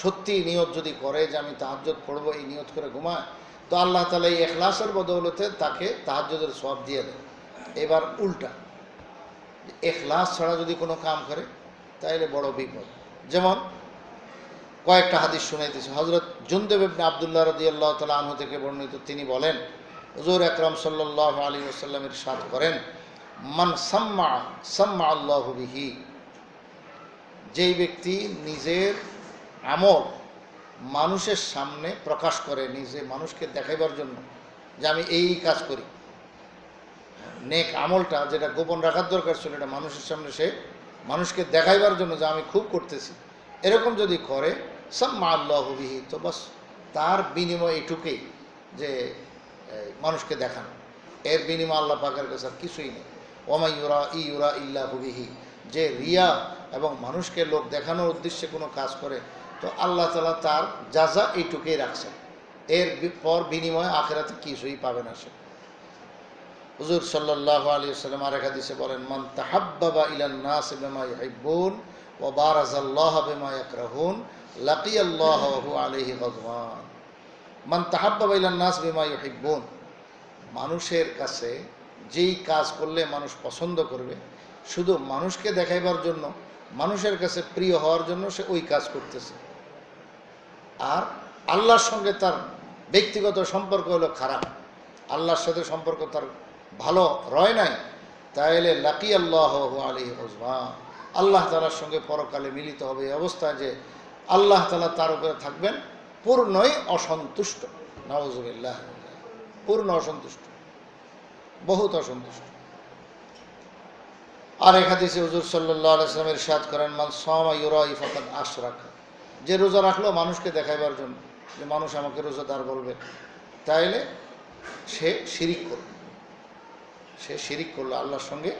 সত্যি নিয়ত যদি করে যে আমি তাহাজ্জুদ পড়বো, এই নিয়ত করে ঘুমায়, তো আল্লাহ তাআলা এই ইখলাসের বদৌলতে তাকে তাহাজ্জুদের সওয়াব দিয়ে দেন। এবার উল্টা, ইখলাস ছাড়া যদি কোনো কাম করে তাহলে বড় বিপদ। যেমন কয়েকটা হাদিস শুনাইতেছে। হযরত জুনদুব ইবনে আব্দুল্লাহ রাদিয়াল্লাহু তাআলা আনহু থেকে বর্ণিত, তিনি বলেন হুজুর আকরাম সাল্লাল্লাহু আলাইহি ওয়াসাল্লাম ইরশাদ করেন, মান সাম্মা সাম্মা আল্লাহু বিহি, যেই ব্যক্তি নিজের আমল মানুষের সামনে প্রকাশ করে, নিজে মানুষকে দেখাইবার জন্য যে আমি এই কাজ করি, নেক আমলটা যেটা গোপন রাখার দরকার ছিল এটা মানুষের সামনে সে মানুষকে দেখাইবার জন্য যে আমি খুব করতেছি, এরকম যদি করে সাম্মা আল্লাহু বিহি, তো বাস তার বিনিময় এইটুকুই যে মানুষকে দেখানো, এর বিনিময় আল্লাহ পাকের কাছে আর কিছুই নেই। ওমা ইউরা ইল্লাহু বিহি, যে রিয়া এবং মানুষকে লোক দেখানোর উদ্দেশ্যে কোনো কাজ করে তো আল্লাহ তাআলা তার জাযা এইটুকুই রাখছেন, এর পর বিনিময়ে আখিরাতে কিছুই পাবে না সে। হুজুর সাল্লাল্লাহু আলাইহি ওয়াসাল্লাম আরেক হাদিসে বলেন, মান তাহাব্বাবা ইলান নাস বিমা ইউহিব্বুন ওয়া বারাজাল্লাহু বিমা ইয়াকরাহুন লাকিয়াল্লাহু ওয়া হুয়া আলাইহি গাযবান। মান তাহাব্বাবা ইলান নাস বিমা ইউহিব্বুন, মানুষের কাছে যেই কাজ করলে মানুষ পছন্দ করবে, শুধু মানুষকে দেখাইবার জন্য, মানুষের কাছে প্রিয় হওয়ার জন্য সে ওই কাজ করতেছে, আর আল্লাহর সঙ্গে তার ব্যক্তিগত সম্পর্ক হলো খারাপ, আল্লাহর সাথে সম্পর্ক তার ভালো রয় নাই, তাইলে লাকিয়াল্লাহু ওয়া হুয়া আলাইহি গাযবান, আল্লাহ তাআলার সঙ্গে পরকালে মিলিত হবে এই অবস্থায় যে আল্লাহ তাআলা তার উপরে থাকবেন পূর্ণই অসন্তুষ্ট। নাউযুবিল্লাহ, পূর্ণ অসন্তুষ্ট, বহুত অসন্তুষ্ট। আর এক হাদিসে হুজুর সাল্লাল্লাহু আলাইহি ওয়াসাল্লাম ইরশাদ করেন, মান সামা ইউরাই ফাকাদ আশরাকা, যে রোজা রাখলো মানুষকে দেখাইবার জন্য যে মানুষ আমাকে রোজাদার বলবে, তাইলে সে শিরিক করল, সে শিরিক করলো, আল্লাহর সঙ্গে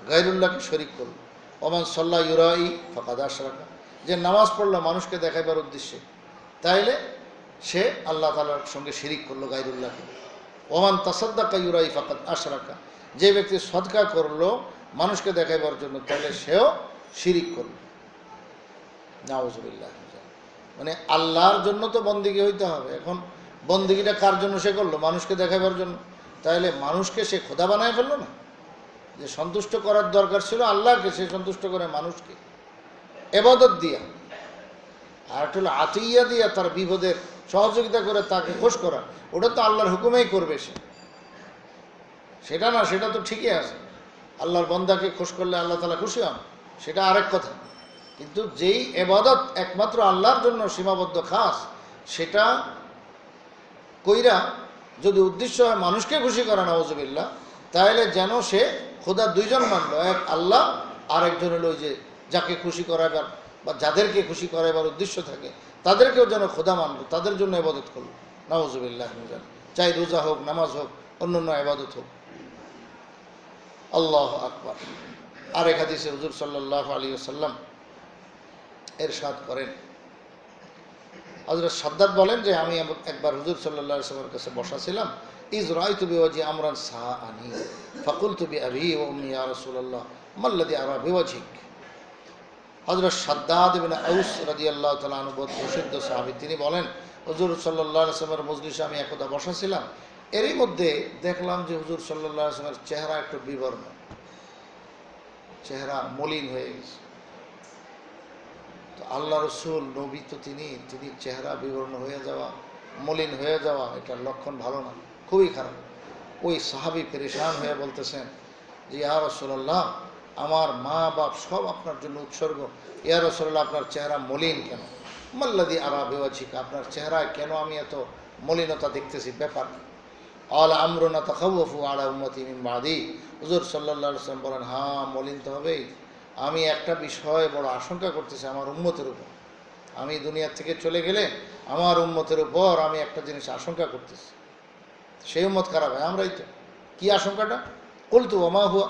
গায়রুল্লাহকে শরীক করল। ওমান সাল্লা ইউরাই ফাকাদ আশরাকা, যে নামাজ পড়লো মানুষকে দেখাইবার উদ্দেশ্যে, তাইলে সে আল্লাহ তাআলার সঙ্গে শিরিক করলো গায়রুল্লাহকে। ওমান তাসাদ্দাকা ইউরাই ফাকাদ আশরাকা, যে ব্যক্তি সদকা করলো মানুষকে দেখাইবার জন্য, তাহলে সেও শিরিক করল। নাউযুবিল্লাহ। মানে আল্লাহর জন্য তো বন্দিগি হইতে হবে। এখন বন্দিগিটা কার জন্য সে করলো? মানুষকে দেখাবার জন্য। তাইলে মানুষকে সে খোদা বানায় ফেললো না? যে সন্তুষ্ট করার দরকার ছিল আল্লাহকে, সে সন্তুষ্ট করে মানুষকে ইবাদত দিয়া। আর একটা হলো আতিয়া দিয়া, তার বিপদের সহযোগিতা করে তাকে খুশ করা, ওটা তো আল্লাহর হুকুমেই করবে সে, সেটা না। সেটা তো ঠিকই আছে, আল্লাহর বন্দাকে খুশ করলে আল্লাহ তাআলা খুশি হন, সেটা আরেক কথা। কিন্তু যেই ইবাদত একমাত্র আল্লাহর জন্য সীমাবদ্ধ খাস, সেটা কইরা যদি উদ্দেশ্য হয় মানুষকে খুশি করা, নাউযুবিল্লাহ, তাহলে যেন সে খোদা দুইজন মানলো, এক আল্লাহ, আর একজন হলো ওই যে যাকে খুশি করাবার বা যাদেরকে খুশি করাবার উদ্দেশ্য থাকে তাদেরকেও যেন খোদা মানলো, তাদের জন্য ইবাদত করলো। নাউযুবিল্লাহ। চাই রোজা হোক, নামাজ হোক, অন্যান্য ইবাদত হোক। আল্লাহু আকবার। আরেক হাদিসে হুজুর সাল্লাল্লাহু আলাইহি ওয়াসাল্লাম ইরশাদ করেন, হযরত সাদ্দাদ বলেন যে আমি একবার হুজুর সাল্লাল্লাহু আলাইহি ওয়াসাল্লামের কাছে বসা ছিলাম। ইজ রাআইতু বিওয়াজি আমরান সাআনি ফাকুলতু বিআবি ওয়া উম্মি ইয়া রাসূলুল্লাহ মাল্লাযী আরা বিওয়াজিক। হযরত সাদ্দাদ ইবনে আউস রাদিয়াল্লাহু তাআলা আনহু প্রসিদ্ধ সাহাবী, তিনি বলেন হুজুর সাল্লাল্লাহু আলাইহি ওয়াসাল্লামের মজলিসে আমি একদা বসা ছিলাম। এরই মধ্যে দেখলাম যে হুজুর সাল্লাল্লাহু আলাইহি ওয়াসাল্লামের চেহারা একটু বিবর্ণ, চেহারা মলিন হয়ে গেছে। তো আল্লাহ রসুল নবী তো তিনি চেহারা বিবর্ণ হয়ে যাওয়া, মলিন হয়ে যাওয়া, এটার লক্ষণ ভালো না, খুবই খারাপ। ওই সাহাবী পেরেশান হয়ে বলতেছেন যে ইয়া রাসূলুল্লাহ, আমার মা বাপ সব আপনার জন্য উৎসর্গ, ইয়া রাসূলুল্লাহ আপনার চেহারা মলিন কেন? মাল্লাযী আরা বিওয়াজিকা, আপনার চেহারায় কেন আমি এত মলিনতা দেখতেছি, ব্যাপার কি? আল আমরুন তাখাওয়াফু আলা উম্মতি মিন বাদি। হুজুর সাল্লাল্লাহু আলাইহি ওয়াসাল্লাম বলেন, হ্যাঁ মলিন তো হবেই। আমি একটা বিষয়ে বড় আশঙ্কা করতেছি আমার উম্মতের উপর। আমি দুনিয়া থেকে চলে গেলে আমার উম্মতের উপর আমি একটা জিনিস আশঙ্কা করতেছি। সেই উম্মত খারাপ হয়, আমরাই তো। কি আশঙ্কাটা? কুলতু ওয়া মা হুয়া,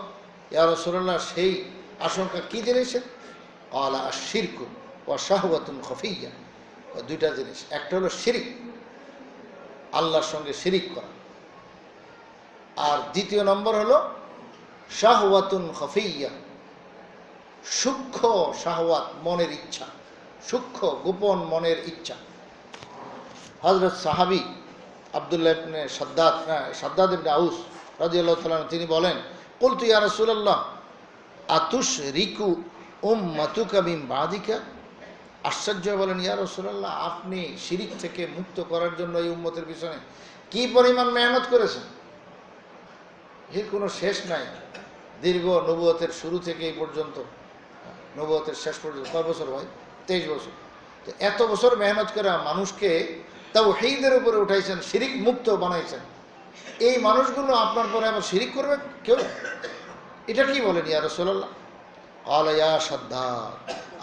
ইয়া রাসূলুল্লাহ সেই আশঙ্কা কি জিনিসের? ক্বালা আশ-শিরকু ওয়া শাহওয়াতুন খাফিয়্যা। দুইটা জিনিস, একটা হলো শিরিক, আল্লাহর সঙ্গে শিরিক করা, আর দ্বিতীয় নম্বর হলো শাহওয়াতুন খাফিয়্যা, সূক্ষ্ম শাহওয়াত, মনের ইচ্ছা, সূক্ষ্ম গোপন মনের ইচ্ছা। হযরত সাহাবী আব্দুল্লাহ ইবনে সাদ্দাদ ইবনে আউস রাদিয়াল্লাহু তাআলা তিনি বলেন, কুলতু ইয়া রাসূলুল্লাহ আতুশরিকু উম্মাতুকা মিন বাদিকা। আশ্চর্য বলেন, ইয়া রাসূলুল্লাহ আপনি শিরিক থেকে মুক্ত করার জন্য এই উম্মতের পিছনে কি পরিমাণ মেহনত করেছেন, এর কোনো শেষ নাই। দীর্ঘ নবুয়তের শুরু থেকে এই পর্যন্ত, নবুয়তের শেষ পর্যন্ত কয় বছর ভাই? 23 বছর। তো এত বছর মেহনত করে মানুষকে তাওহীদের উপরে উঠাইছেন, শিরিক মুক্ত বানাইছেন। এই মানুষগুলো আপনার পরে আবার শিরিক করবে কেউ? এটা কি বলেন ইয়া রাসূলুল্লাহ? ক্বালা ইয়া সাদ্দাদ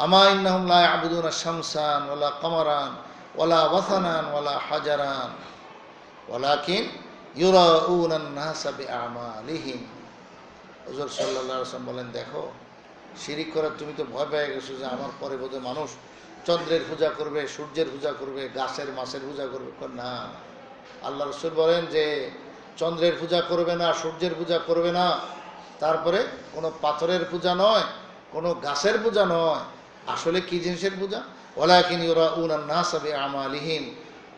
আমা ইন্নাহুম লা ইয়াবুদুনা শামসান ওয়ালা কামারান ওয়ালা ওয়াসানান ওয়ালা হাজারান ওয়ালাকিন ইউরাউনা আন-নাসা বিআমালিহিম। হুজুর সাল্লাল্লাহু আলাইহি ওয়াসাল্লাম বলেন, দেখো শিরিক করার তুমি তো ভয় পেয়ে গেছো যে আমার পরে বোধহয় মানুষ চন্দ্রের পূজা করবে, সূর্যের পূজা করবে, গাছের মাছের পূজা করবে। না, আল্লাহ রাসূল বলেন যে চন্দ্রের পূজা করবে না, সূর্যের পূজা করবে না, তারপরে কোনো পাথরের পূজা নয়, কোনো গাছের পূজা নয়। আসলে কি জিনিসের পূজা? ওয়ালাকিন ইউরাউনা আন-নাসা বিআমালিহিম।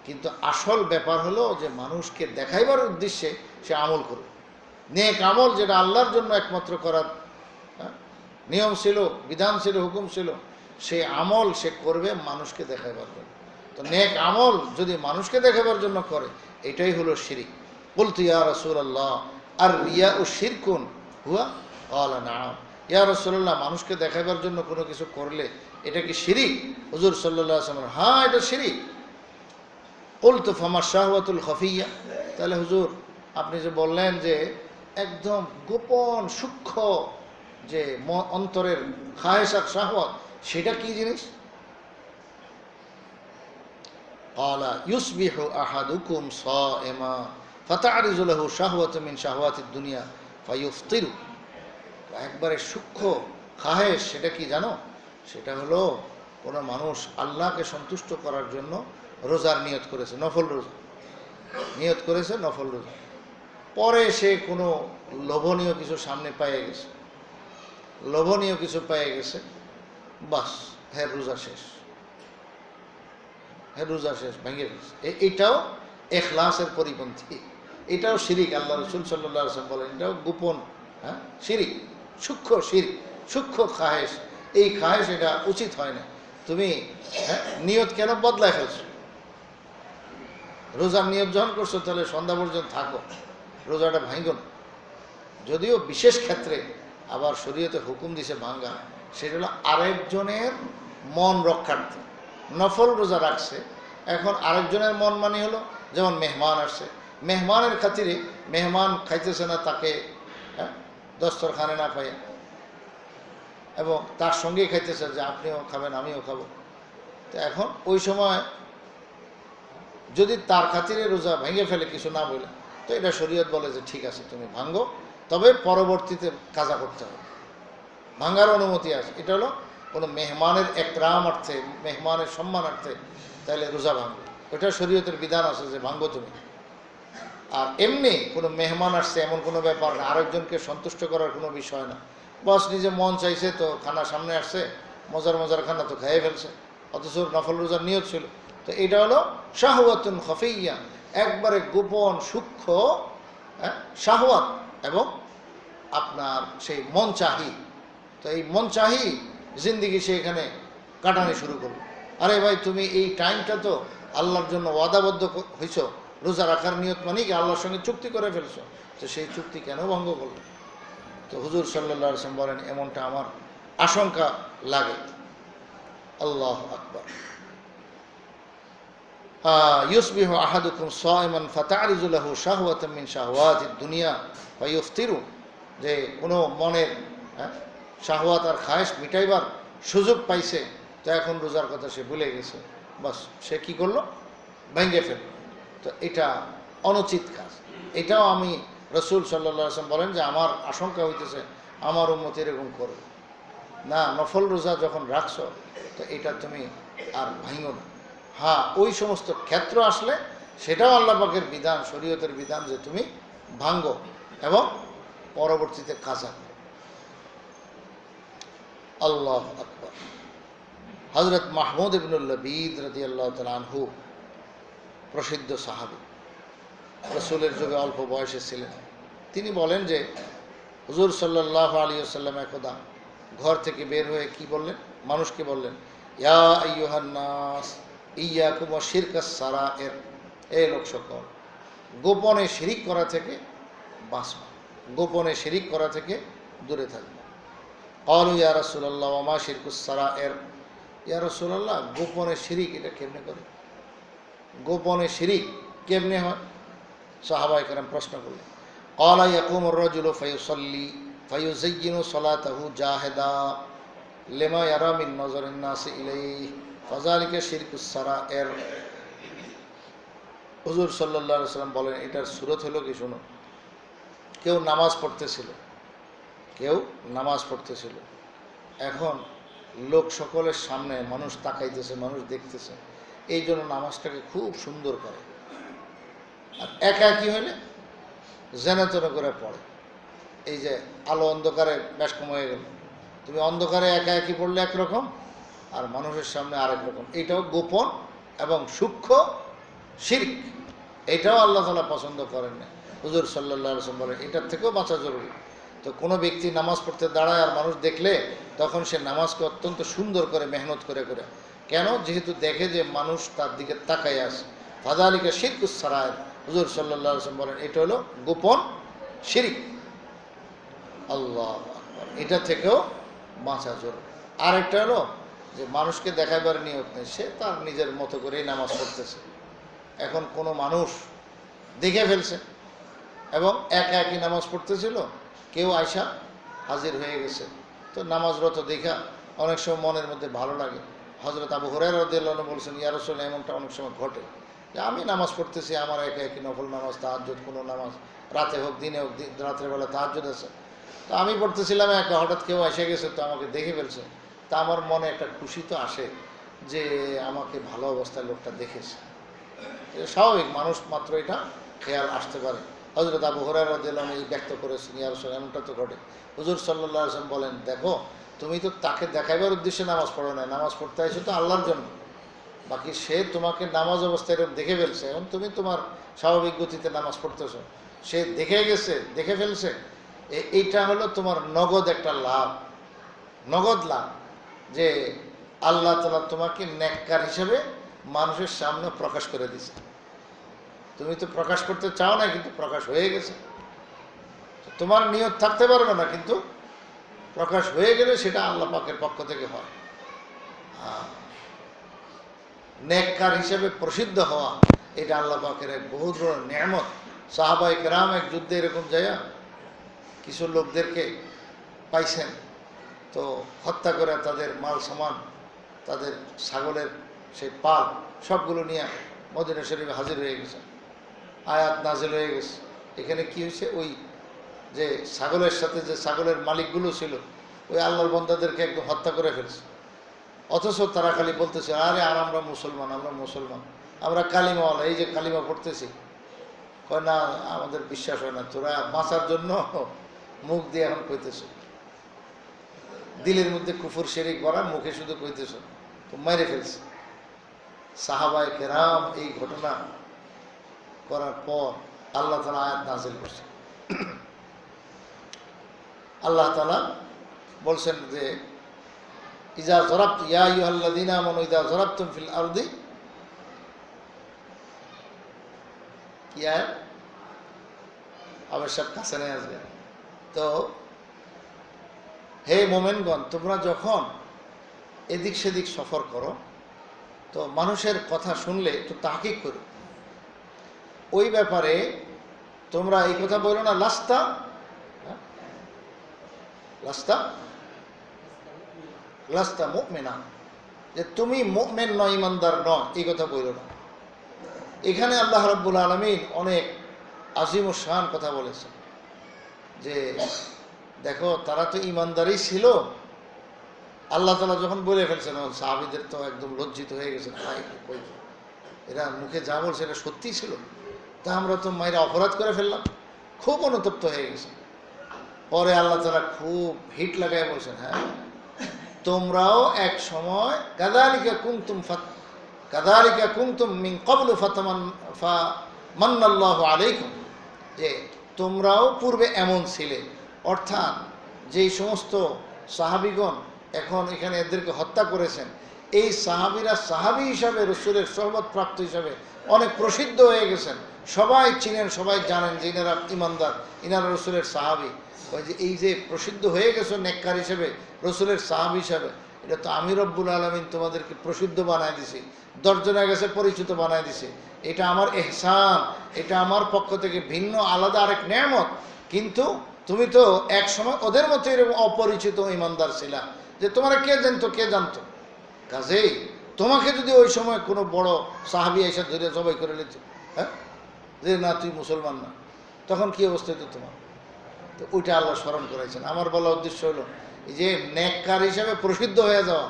কিন্তু আসল ব্যাপার হলো যে মানুষকে দেখাইবার উদ্দেশ্যে সে আমল করবে, নেক আমল, যেটা আল্লাহর জন্য একমাত্র করার নিয়ম ছিল, বিধান ছিল, হুকুম ছিল, সেই আমল সে করবে মানুষকে দেখাইবার জন্য। তো নেক আমল যদি মানুষকে দেখাবার জন্য করে, এটাই হলো শিরিক। কুলতু ইয়া রাসূলুল্লাহ আর রিয়াউ শিরকুন হুয়া? ক্বালা নাআম। ইয়া রাসূলুল্লাহ মানুষকে দেখাবার জন্য কোনো কিছু করলে এটা কি শিরিক? হুজুর সাল্লাল্লাহু আলাইহি ওয়াসাল্লাম, হ্যাঁ এটা শিরিক। কুলতু ফামা শাহওয়াতুল খাফিয়্যা। তাহলে হুজুর আপনি যে বললেন যে একদম গোপন সূক্ষ্ম যে অন্তরের খায়েশাত শাহওয়াত, সেটা কি জিনিস? ক্বালা ইউসবিহু আহাদুকুম সাইমা ফাতারিজু লাহু শাহওয়াতুন মিন শাহওয়াতিদ দুনিয়া ফায়ুফতিরু। একবারে সূক্ষ্ম খাহেশ, সেটা কি জানো? সেটা হলো কোনো মানুষ আল্লাহকে সন্তুষ্ট করার জন্য রোজার নিয়ত করেছে, নফল রোজা নিয়ত করেছে, নফল রোজা, পরে সে কোনো লোভনীয় কিছু সামনে পেয়ে গেছে, লোভনীয় কিছু পেয়ে গেছে, বাস হ্যাঁ রোজা শেষ, হ্যাঁ রোজা শেষ, ভেঙে গেছে। এইটাও এখলাসের পরিপন্থী, এটাও শিরিক। আল্লাহ রসুল সাল্লাল্লাহু আলাইহি ওয়াসাল্লাম বলেন এটাও গোপন শিরিক, সূক্ষ্ম শিরিক, সূক্ষ্ম খাহেশ। এই খাহেশ এটা উচিত হয় না। তুমি নিয়ত কেন বদলায় ফেলছো? রোজার নিয়ত যখন করছো তাহলে সন্ধ্যা পর্যন্ত থাকো, রোজাটা ভাঙো না। যদিও বিশেষ ক্ষেত্রে আবার শরীয়তে হুকুম দিছে ভাঙ্গা, সেটা হলো আরেকজনের মন রক্ষার্থে। নফল রোজা রাখছে, এখন আরেকজনের মন মানে হলো যেমন মেহমান আসছে, মেহমানের খাতিরে মেহমান খাইতেছে না তাকে দস্তরখানে না পাই, এবং তার সঙ্গেই খাইতেছে যে আপনিও খাবেন আমিও খাবো। তো এখন ওই সময় যদি তার খাতিরে রোজা ভেঙে ফেলে কিছু না বলে, তো এটা শরীয়ত বলে যে ঠিক আছে তুমি ভাঙ্গো, তবে পরবর্তীতে কাজা করতে হবে, ভাঙ্গার অনুমতি আছে। এটা হলো কোনো মেহমানের একরামার্থে, মেহমানের সম্মানার্থে, তাহলে রোজা ভাঙবো, ওটা শরীয়তের বিধান আছে যে ভাঙ্গো তুমি। আর এমনি কোনো মেহমান আসছে এমন কোনো ব্যাপার না, আরেকজনকে সন্তুষ্ট করার কোনো বিষয় না, বস নিজে মন চাইছে তো খানা সামনে আসছে, মজার মজার খানা তো খেয়ে ফেলছে, অথচ নফল রোজার নিয়ত ছিল। তো এটা হলো শাহওয়াতুন খফিয়া, একবারে গোপন সূক্ষ্ম শাহওয়াত, এবং আপনার সেই মন চাহি। তো এই মন চাহি জিন্দিগি সে এখানে কাটানো শুরু করলো। আরে ভাই তুমি এই টাইমটা তো আল্লাহর জন্য ওয়াদাবদ্ধ হয়েছ, রোজা রাখার নিয়ত মানে কি আল্লাহর সঙ্গে চুক্তি করে ফেলছো, তো সেই চুক্তি কেন ভঙ্গ করলো? তো হুজুর সাল্লাল্লাহু আলাইহি ওয়াসাল্লাম বলেন এমনটা আমার আশঙ্কা লাগে। আল্লাহু আকবার। ইউসবিহু আহাদুকুম সাইমান ফাতারিজু লাহু শাহওয়াতাম মিন শাহওয়াতিদ দুনিয়া ফায়ুফতিরু, যে কোনো মনের শাহওয়াত আর খায়েশ মিটাইবার সুযোগ পাইছে, তো এখন রোজার কথা সে ভুলে গেছে, বাস সে কি করলো? ভেঙে ফেলল। তো এটা অনুচিত কাজ। এটাও আমি রসুল সাল্লাল্লাহু আলাইহি ওয়াসাল্লাম বলেন যে আমার আশঙ্কা হইতেছে আমার উম্মত এরকম করবে না, নফল রোজা যখন রাখছো তো এটা তুমি আর ভাঙো না। হ্যাঁ, ওই সমস্ত ক্ষেত্র আসলে সেটাও আল্লাহ পাকের বিধান, শরীয়তের বিধান যে তুমি ভাঙ্গো এবং পরবর্তীতে কাজা করো। আল্লাহ আকবার। হযরত মাহমুদ ইবনুল লবিদ রাদিয়াল্লাহু তাআলা আনহু প্রসিদ্ধ সাহাবী, রাসূলের যুগে অল্প বয়সে ছিলেন। তিনি বলেন যে হুজুর সাল্লাল্লাহু আলাইহি ওয়াসাল্লাম একদা ঘর থেকে বের হয়ে কি বললেন? মানুষকে বললেন, ইয়া আইয়ুহান নাস ইয়াকুম ওয়া শিরকাস সারায়ের, এই লোক সকল গোপনে শিরিক করা থেকে বাঁচবা, গোপনে শিরিক করা থেকে দূরে থাকবে। ক্বালু ইয়া রাসূলুল্লাহ ওয়া মা শিরকুস সারায়ের, ইয়া রাসূলুল্লাহ গোপনে শিরিক এটা কেমনে করে? গোপনে শিরিক কেমনে হয়? সাহাবায়ে কেরাম প্রশ্ন করলেন। ক্বালা ইয়াকুমুর রাজুলু ফায়ুসাল্লি ফায়ুযায়্যিনু সালাতাহু জাহিদা লিমা ইয়ারা মিন নাযারিন নাসি ইলাইহি ফাযালিকা শিরকুস সারায়ের। হুজুর সাল্লাল্লাহু আলাইহি ওয়াসাল্লাম বলেন এটার সূরত হলো কি শুনো। কেউ নামাজ পড়তেছিল, কেউ নামাজ পড়তেছিল, এখন লোক সকলের সামনে মানুষ তাকাইতেছে, মানুষ দেখতেছে, এই জন্য নামাজটাকে খুব সুন্দর করে। আর একা কি হইলে জেনাতন করে পড়ে। এই যে আলো অন্ধকারে বেশ কম হয়ে গেল, তুমি অন্ধকারে একা একই পড়লে একরকম আর মানুষের সামনে আরেক রকম। এটাও গোপন এবং সূক্ষ্ম শিরক, এটাও আল্লাহ তাআলা পছন্দ করেন না। হুজুর সাল্লাল্লাহু আলাইহি ওয়াসাল্লাম বলেন এটার থেকেও বাঁচা জরুরি। তো কোনো ব্যক্তি নামাজ পড়তে দাঁড়ায় আর মানুষ দেখলে তখন সে নামাজকে অত্যন্ত সুন্দর করে মেহনত করে করে, কেন? যেহেতু দেখে যে মানুষ তার দিকে তাকাই আসে। ফাযালিকা শিরকুস সারায়ের, হুজুর সাল্লাল্লাহু আলাইহি ওয়াসাল্লাম বলেন এটা হলো গোপন শিরক। আল্লাহু আকবার, এটা থেকেও বাঁচা জরুরি। আরেকটা হলো যে মানুষকে দেখাবার নিয়ত নেই, সে তার নিজের মতো করেই নামাজ পড়তেছে, এখন কোনো মানুষ দেখে ফেলছে এবং একা একই নামাজ পড়তেছিল, কেউ আয়সা হাজির হয়ে গেছে, তো নামাজরত দেখা অনেক সময় মনের মধ্যে ভালো লাগে। হযরত আবু হুরায়রা রাদিয়াল্লাহু আনহু বলছেন, ইয়া রাসূলুল্লাহ এমনটা অনেক সময় ঘটে যে আমি নামাজ পড়তেছি, আমার একা একই নফল নামাজ, তাহাজ্জুদ কোনো নামাজ, রাতে হোক দিনে হোক, রাত্রেবেলা তাহাজ্জুদ আছে, তো আমি পড়তেছিলাম একা, হঠাৎ কেউ এসে গেছে, তো আমাকে দেখে ফেলছে। তা আমার মনে একটা খুশি তো আসে যে আমাকে ভালো অবস্থায় লোকটা দেখেছে। এটা স্বাভাবিক, মানুষ মাত্র এটা খেয়াল আসতে পারে। হযরত আবু হুরায়রা রাদিয়াল্লাহু আনহু ব্যক্ত করেছেন, ইয়া রাসূলুল্লাহ এমনটা তো ঘটে। হুজুর সাল্লাল্লাহু আলাইহি ওয়াসাল্লাম বলেন, দেখো তুমি তো তাকে দেখাইবার উদ্দেশ্যে নামাজ পড়ো না, নামাজ পড়তে আসো তো আল্লাহর জন্য। বাকি সে তোমাকে নামাজ অবস্থায় এরকম দেখে ফেলছে, এখন তুমি তোমার স্বাভাবিক গতিতে নামাজ পড়তেছো, সে দেখে গেছে, দেখে ফেলছে, এইটা হলো তোমার নগদ একটা লাভ, নগদ লাভ, যে আল্লাহ তাআলা তোমাকে নেককার হিসেবে মানুষের সামনে প্রকাশ করে দিছে। তুমি তো প্রকাশ করতে চাও না, কিন্তু প্রকাশ হয়ে গেছে। তোমার নিয়ত থাকতে পারবে না, কিন্তু প্রকাশ হয়ে গেলে সেটা আল্লাহ পাকের পক্ষ থেকে হয়। নেককার হিসেবে প্রসিদ্ধ হওয়া, এটা আল্লাহ পাকের এক বহুত বড় নেয়ামত। সাহাবায়ে কেরাম এক যুদ্ধে এরকম যাইয়া কিছু লোকদেরকে পাইছেন, তো হত্যা করে তাদের মাল সামান, তাদের ছাগলের সেই পাল সবগুলো নিয়ে মদিনা শরীফে হাজির হয়ে গেছে। আয়াত নাজিল হয়ে গেছে। এখানে কি হয়েছে, ওই যে ছাগলের সাথে যে ছাগলের মালিকগুলো ছিল, ওই আল্লাহর বান্দাদেরকে একদম হত্যা করে ফেলছে। অথচ তারা খালি বলতেছে, আরে আর আমরা মুসলমান, আমরা মুসলমান, আমরা কালিমাওয়ালা, এই যে কালিমা পড়তেছি। কয় না, আমাদের বিশ্বাস হয় না, তোরা বাঁচার জন্য মুখ দিয়ে এখন কইতেছ, দিলের মধ্যে কুফর শিরিক ভরা, মুখে শুধু কইতেছ, তো মেরে ফেলছে। সাহাবায়ে কেরাম এই ঘটনা করার পর আল্লাহ তাআলা আয়াত নাযিল করছে। আল্লাহ তাআলা বলছেন যে ইজা জরাবতু ইয়া আইয়ুহাল্লাযীনা আমানু ইজা জরাবতুম ফিল আরদি, কি আয়াত আবার সব কাছে নিয়ে আসবে। তো হে মোমেনগণ, তোমরা যখন এদিক সেদিক সফর করো, তো মানুষের কথা শুনলে একটু তাহকিক করো। ওই ব্যাপারে তোমরা এই কথা বলো না, লাস্তা লাস্তা লাস্তা মুমিনা, যে তুমি মুমিন নয়, ইমানদার নয়, এই কথা বলো না। এখানে আল্লাহ রাব্বুল আলামিন অনেক আজিম ও শান কথা বলেছেন, যে দেখো তারা তো ইমানদারই ছিল। আল্লাহ তাআলা যখন বলে ফেলছেন, সাহাবীদের তো একদম লজ্জিত হয়ে গেছে, এরা মুখে যা বলছে এটা সত্যি ছিল, তা আমরা তো মায়েরা অপরাধ করে ফেললাম, খুব অনুতপ্ত হয়ে গেছে। পরে আল্লাহ তাআলা খুব হিট লাগায় বলছেন, হ্যাঁ তোমরাও এক সময় কাযালিকা কুনতুম মিন ক্বাবলু ফামান্নাল্লাহু আলাইকুম, যে তোমরাও পূর্বে এমন ছিলে। অর্থাৎ যেই সমস্ত সাহাবীগণ এখন এখানে এদেরকে হত্যা করেছেন, এই সাহাবীরা সাহাবী হিসাবে রসুলের সোহবত প্রাপ্ত হিসাবে অনেক প্রসিদ্ধ হয়ে গেছেন, সবাই চিনেন, সবাই জানেন যে ইনারা ইমানদার, ইনারা রসুলের সাহাবী। ওই যে এই যে প্রসিদ্ধ হয়ে গেছে নেককার হিসেবে, রসুলের সাহাবী হিসাবে, এটা তো আমি রব্বুল আলামিন তোমাদেরকে প্রসিদ্ধ বানায় দিছি, দর্জনা গেছে পরিচিত বানায় দিছি। এটা আমার ইহসান, এটা আমার পক্ষ থেকে ভিন্ন আলাদা আরেক নেয়ামত। কিন্তু তুমি তো এক সময় ওদের মতো এরকম অপরিচিত ইমানদার ছিলা, যে তোমার কে জানতো। কাজেই তোমাকে যদি ওই সময় কোনো বড় সাহাবী এসে ধরে জবাই করে নিত, হ্যাঁ, যে না তুই মুসলমান না, তখন কি অবস্থা হতো তোমার? তো ওইটা আল্লাহ স্মরণ করেছেন। আমার বলার উদ্দেশ্য হলো যে নেককার হিসাবে প্রসিদ্ধ হয়ে যাওয়া,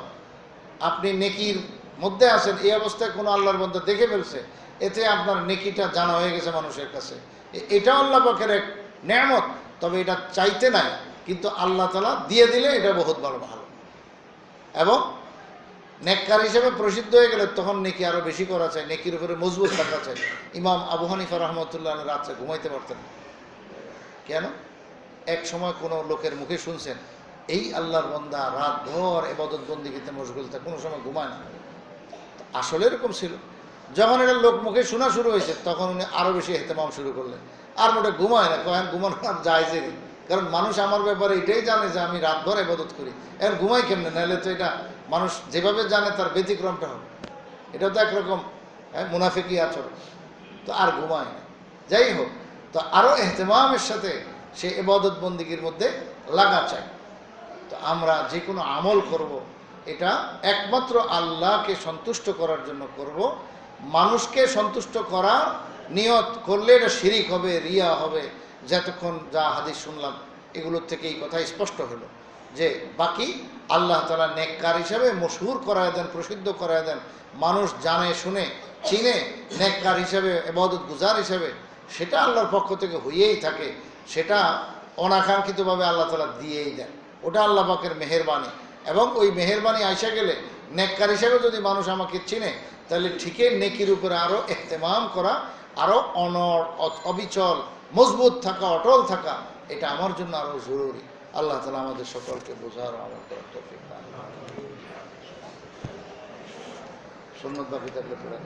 আপনি নেকির মধ্যে আছেন, এই অবস্থায় কোনো আল্লাহর বান্দা দেখে ফেলছে, এতে আপনার নেকিটা জানা হয়ে গেছে মানুষের কাছে, এটা আল্লাহ পাকের এক নেয়ামত। তবে এটা চাইতে নাই, কিন্তু আল্লাহ তাআলা দিয়ে দিলে এটা বহুত ভালো। এবং নেককার হিসেবে প্রসিদ্ধ হয়ে গেলে তখন নেকি আরো বেশি করা চাই, নেকির উপরে মজবুত থাকা চাই। ইমাম আবু হানিফা রাহমাতুল্লাহ রাত্রে ঘুমাইতে পারতেন। কেন? এক সময় কোনো লোকের মুখে শুনছেন, এই আল্লাহর বান্দা রাত ভর ইবাদত বন্দেগীতে মশগুল থাকে, কোনো সময় ঘুমায় না। আসলে এরকম ছিল। যখন এটা লোক মুখে শোনা শুরু হয়েছে, তখন উনি আরো বেশি ইহতিমাম শুরু করলেন। আর মোটে ঘুমায় না, কয়েন ঘুমানো আর জায়েজই নেই, কারণ মানুষ আমার ব্যাপারে এটাই জানে যে আমি রাত ভর ইবাদত করি, এখন ঘুমাই কেমনে? নাহলে তো এটা মানুষ যেভাবে জানে তার ব্যতিক্রমটা হবে, এটা তো একরকম মুনাফিকি আচরণ, তো আর ঘুমায় না। যাই হোক, তো আরো ইহতিমামের সাথে সে ইবাদত বন্দেগীর মধ্যে লাগা চাই। তো আমরা যে কোনো আমল করব, এটা একমাত্র আল্লাহকে সন্তুষ্ট করার জন্য করব। মানুষকে সন্তুষ্ট করার নিয়ত করলে এটা শিরিক হবে, রিয়া হবে। যতক্ষণ যা হাদিস শুনলাম এগুলোর থেকে এই কথা স্পষ্ট হলো যে বাকি আল্লাহ তাআলা নেককার হিসাবে মশহুর করায় দেন, প্রসিদ্ধ করায় দেন, মানুষ জানে শুনে চিনে নেককার হিসাবে, ইবাদত গুজার হিসাবে, সেটা আল্লাহর পক্ষ থেকে হয়েই থাকে। সেটা অনাকাঙ্ক্ষিতভাবে আল্লাহ তাআলা দিয়েই দেন, ওটা আল্লাহ পাকের মেহেরবানি। এবং ওই মেহেরবানি আইসা গেলে নেককার হিসাবে যদি মানুষ আমাকে চিনে, তাহলে ঠিকই নেকির উপরে আরও ইহতেমাম করা, আরও অবিচল মজবুত থাকা, অটল থাকা, এটা আমার জন্য আরও জরুরি। আল্লাহ তাআলা আমাদের সকলকে বোঝার আমল করার তৌফিক দান করুন। সুন্নত বাকি থাকলে পড়ে